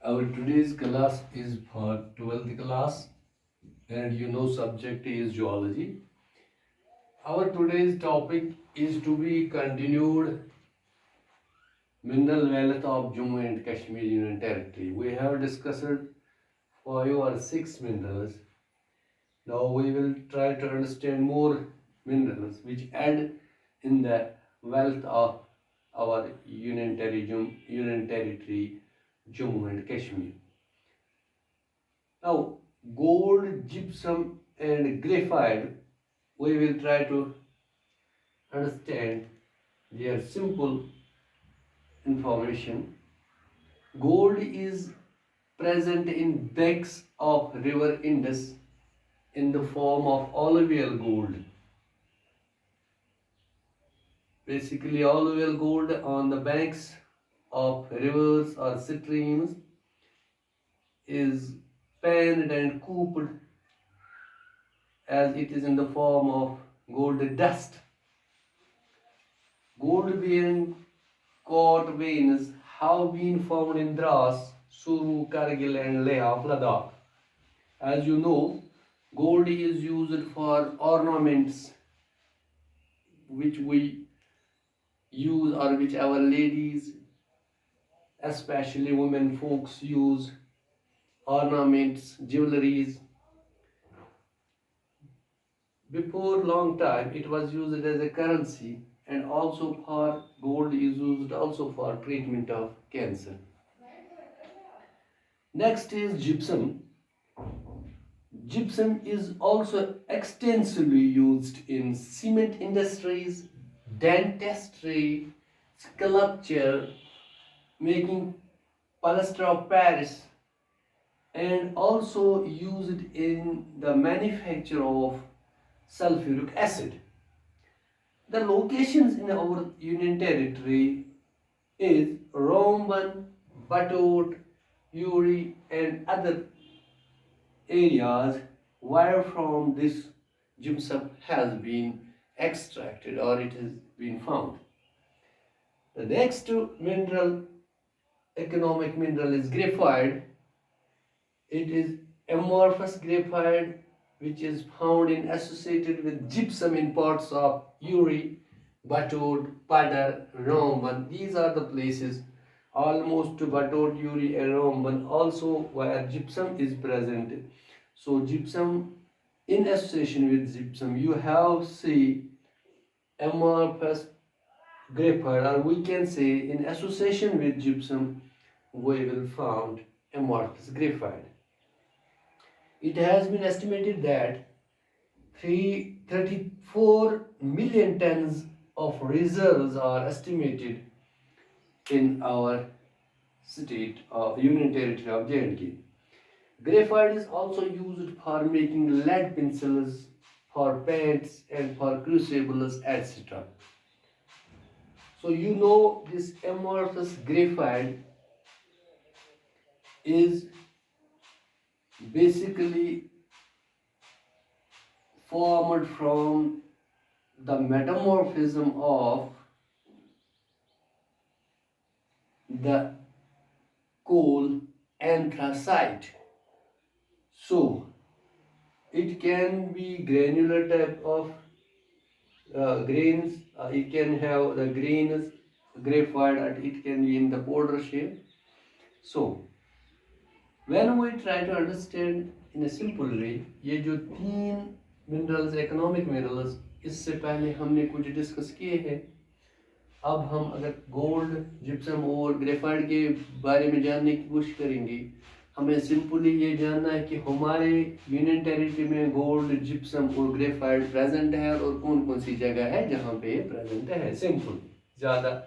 Our today's class is for 12th class and subject is geology. Our today's topic is to be continued mineral wealth of Jammu and Kashmir Union Territory. We have discussed 5 or 6 minerals. Now we will try to understand more minerals which add in the wealth of our Union Territory Jammu and Kashmir. Now, gold, gypsum, and graphite, we will try to understand their simple information. Gold is present in banks of river Indus in the form of alluvial gold. Basically, alluvial gold on the banks of rivers or streams is panned and cooped as it is in the form of gold dust. Gold bearing court veins have been found in Dras, Suru, Kargil, and Leh of Ladakh. As you know, gold is used for ornaments which we use or which our ladies, especially women folks, use ornaments, jewelries. Before long time, it was used as a currency, and also for gold is used also for treatment of cancer. Next is gypsum. Gypsum is also extensively used in cement industries, dentistry, sculpture, making plaster of Paris, and also used in the manufacture of sulfuric acid. The locations in our Union Territory is Ramban, Batot, Uri, and other areas where from this gypsum has been extracted or it has been found. The next economic mineral is graphite. It is amorphous graphite which is found in associated with gypsum in parts of Uri, Batot, Padar, Ramban. These are the places almost to Batot, Uri, and Ramban also where gypsum is present. So gypsum, in association with gypsum, you have see amorphous graphite, or we can say in association with gypsum, we will found amorphous graphite. It has been estimated that 34 million tons of reserves are estimated in our state of Union Territory of J&K. Graphite is also used for making lead pencils, for paints, and for crucibles, etc. So you know this amorphous graphite is basically formed from the metamorphism of the coal anthracite. So it can be granular type of grains. It can have the grains graphite, and it can be in the powder shape. So when we try to understand in a simple way, ये जो 3 minerals economic minerals, इससे पहले हमने कुछ discuss किए हैं. अब हम अगर गोल्ड, जिप्सम और ग्रेफाइट के बारे में जानने की कोशिश करेंगे, हमें सिंपली ये जानना है कि हमारे यूनियन टेरिटरी में गोल्ड, जिप्सम और ग्रेफाइट प्रेजेंट है और कौन कौन सी जगह है जहाँ पे ये प्रेजेंट है. सिंपल, ज़्यादा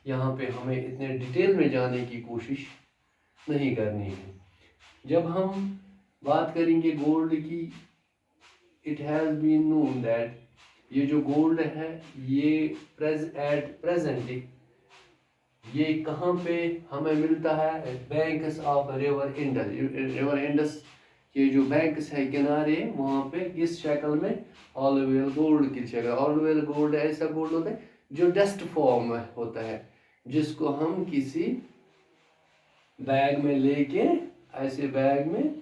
यहाँ पे हमें इतने डिटेल में जाने की कोशिश नहीं करनी है. जब हम बात करेंगे गोल्ड की, it has been known that ये जो गोल्ड है ये एट प्रेजेंट ये कहाँ पे हमें मिलता है? Banks of river Indus. River Indus के जो बैंक्स है किनारे, वहाँ पे किस शक्ल में? ऑलिवियल गोल्ड की शक्ल. ऑलिवियल गोल्ड ऐसा गोल्ड होता है जो डस्ट फॉर्म में होता है, जिसको हम किसी बैग में लेके, ऐसे बैग में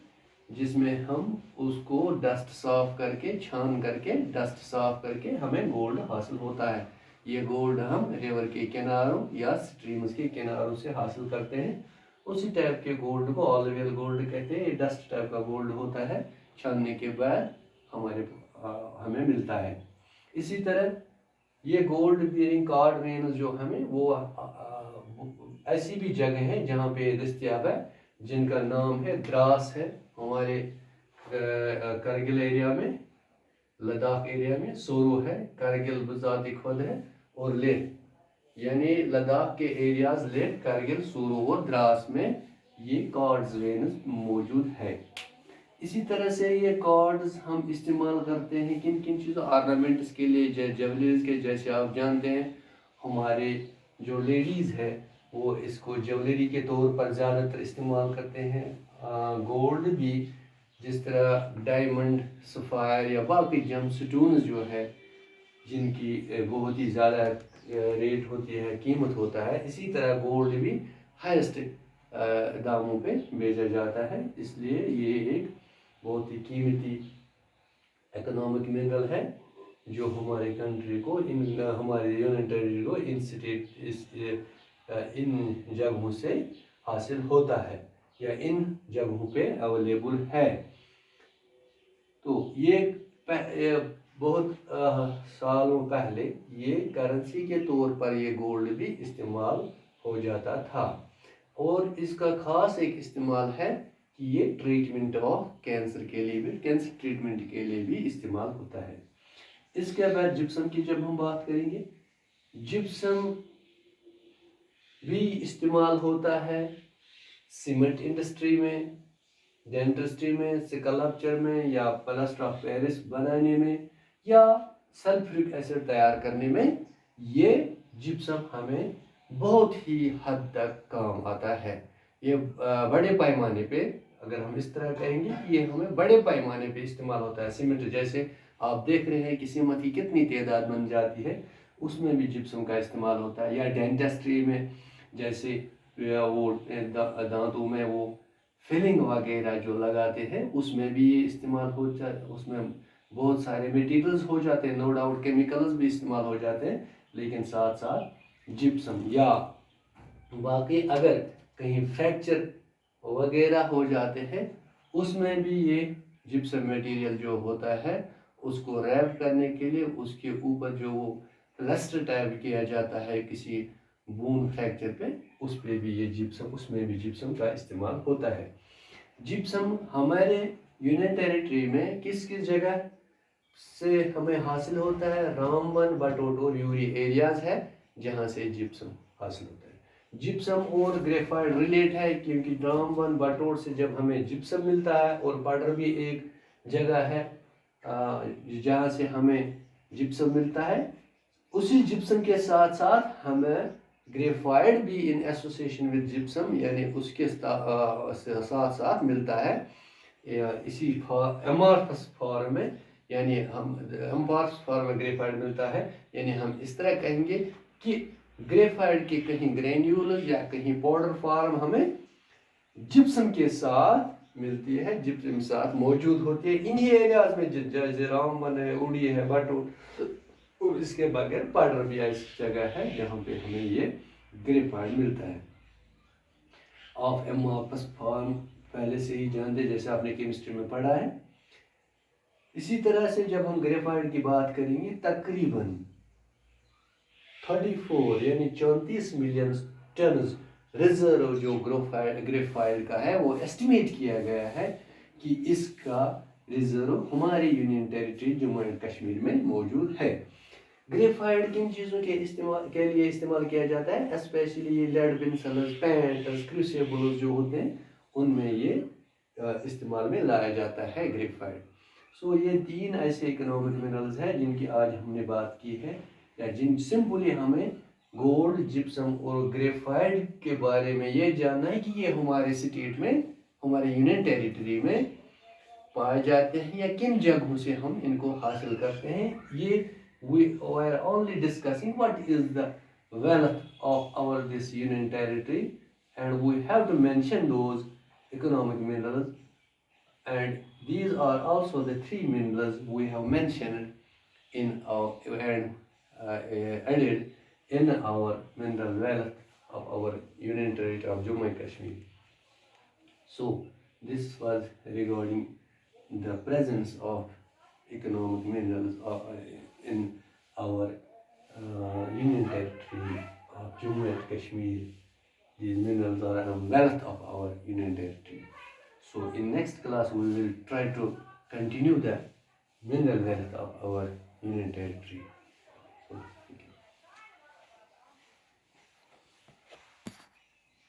जिसमें हम उसको डस्ट साफ करके, छान करके, डस्ट साफ करके हमें गोल्ड हासिल होता है। ये गोल्ड हम रिवर के किनारों या स्ट्रीम्स के किनारों से हासिल करते हैं। उसी टाइप के गोल्ड को ऑलिवियल गोल्ड कहते हैं। ये डस्ट टाइप का गोल्ड होता है, छानने के बाद हमें मिलता है। इसी तरह ये गोल्ड बीयरिंग कार्ड वेन्स जो हमें वो ऐसी भी जगह है जहाँ पे दस्तयाब है, जिनका नाम है द्रास है हमारे करगिल एरिया में, लद्दाख एरिया में सोरो है, करगिल बजाती खुद है, और लेह, यानी लद्दाख के एरियाज लेह, करगिल, सोरो और द्रास में ये कार्ड्स वेन्स मौजूद है। इसी तरह से ये कार्ड्स हम इस्तेमाल करते हैं किन किन चीज़ों, ऑर्नामेंट्स के लिए, ज्वेलरीज के, जैसे आप जानते हैं हमारे जो लेडीज़ है वो इसको ज्वेलरी के तौर पर ज़्यादातर इस्तेमाल करते हैं। गोल्ड भी जिस तरह डायमंड, सफ़ायर या बाकी जम स्टोन्स जो है जिनकी बहुत ही ज़्यादा रेट होती है, कीमत होता है, इसी तरह गोल्ड भी हाईएस्ट दामों पे बेचा जाता है। इसलिए ये एक बहुत ही कीमती इकोनॉमिक मिनरल है जो हमारे कंट्री को, हमारे यूनियन टेरिटरी को इन जगहों से हासिल होता है या इन जगहों पे अवेलेबल है। तो ये बहुत सालों पहले ये करेंसी के तौर पर ये गोल्ड भी इस्तेमाल हो जाता था, और इसका खास एक इस्तेमाल है कि ये ट्रीटमेंट ऑफ कैंसर के लिए भी, कैंसर ट्रीटमेंट के लिए भी इस्तेमाल होता है। इसके बाद जिप्सम की जब हम बात करेंगे, जिप्सम भी इस्तेमाल होता है सीमेंट इंडस्ट्री में, डेंटिस्ट्री में, स्कल्पचर में, या प्लास्टर ऑफ पेरिस बनाने में, या सल्फ्यूरिक एसिड तैयार करने में। ये जिप्सम हमें बहुत ही हद तक काम आता है। ये बड़े पैमाने पे, अगर हम इस तरह कहेंगे कि ये हमें बड़े पैमाने पे इस्तेमाल होता है। सीमेंट जैसे आप देख रहे हैं कि सीमेंट की कितनी तादाद बन जाती है, उसमें भी जिप्सम का इस्तेमाल होता है। या डेंटिस्ट्री में जैसे वो दांतों में वो फिलिंग वगैरह जो लगाते हैं, उसमें भी ये इस्तेमाल होता है। उसमें बहुत सारे मटेरियल्स हो जाते हैं, नो डाउट केमिकल्स भी इस्तेमाल हो जाते हैं, लेकिन साथ साथ जिप्सम, या बाकी अगर कहीं फ्रैक्चर वगैरह हो जाते हैं उसमें भी ये जिप्सम मटेरियल जो होता है उसको रैप करने के लिए उसके ऊपर जो वो प्लास्टर टाइप किया जाता है किसी बून फ्रैक्चर पे, उस पे भी ये जिप्सम, उसमें भी जिप्सम का इस्तेमाल होता है। जिप्सम हमारे यूनियन टेरिटरी में किस किस जगह से हमें हासिल होता है? रामबन, बटोट और यूरी एरियाज है जहाँ से जिप्सम हासिल होता है। जिप्सम और ग्रेफाइट रिलेट है क्योंकि रामबन, बटोट से जब हमें जिप्सम मिलता है, और पाउडर भी एक जगह है जहाँ से हमें जिप्सम मिलता है, उसी जिप्सम के साथ साथ हमें ग्रेफाइट भी इन एसोसिएशन विद जिप्सम, यानी उसके साथ साथ मिलता है इसी एमॉर्फस फॉर्म में, यानी हम एमॉर्फस फॉर्म में ग्रेफाइट मिलता है। यानी हम इस तरह कहेंगे कि ग्रेफाइट के कहीं ग्रैन्यूल्स या कहीं पाउडर फॉर्म हमें जिप्सम के साथ मिलती है, जिप्सम के साथ मौजूद होती है इन्हीं एरियाज में, जैसे रामबन है, उड़ी है, बटोट, और इसके बगैर पाउडर भी ऐसी जगह है जहाँ पे हमें ये ग्रेफाइट मिलता है। ऑफ एमॉर्फस फॉर्म पहले से ही जानते, जैसे आपने केमिस्ट्री में पढ़ा है। इसी तरह से जब हम ग्रेफाइट की बात करेंगे, तकरीबन 34 यानी 34 मिलियन टन रिजर्व जो ग्रेफाइट का है वो एस्टिमेट किया गया है कि इसका रिजर्व हमारी union territory Jammu and Kashmir में मौजूद है। ग्रेफाइट किन चीज़ों के इस्तेमाल के लिए इस्तेमाल किया जाता है? स्पेशली ये लेड पेंसिल्स, पेंट्स, क्रूसिबल्स जो होते हैं उनमें ये इस्तेमाल में लाया जाता है ग्रेफाइट। सो ये तीन ऐसे इकोनॉमिक मिनरल्स हैं जिनकी आज हमने बात की है, या जिन सिंपली हमें गोल्ड, जिप्सम और ग्रेफाइट के बारे में ये जानना है कि ये हमारे स्टेट में, हमारे यूनियन टेरिटरी में पाए जाते हैं या किन जगहों से हम इनको हासिल करते हैं। ये we are only discussing what is the wealth of our this union territory and we have to mention those economic minerals, and these are also the three minerals we have mentioned in our and added in our mineral wealth of our Union Territory of Jammu and Kashmir. So this was regarding the presence of economic minerals in our Union Territory of Jammu and Kashmir. These minerals are a wealth of our Union Territory. So in next class we will try to continue the mineral wealth of our Union Territory.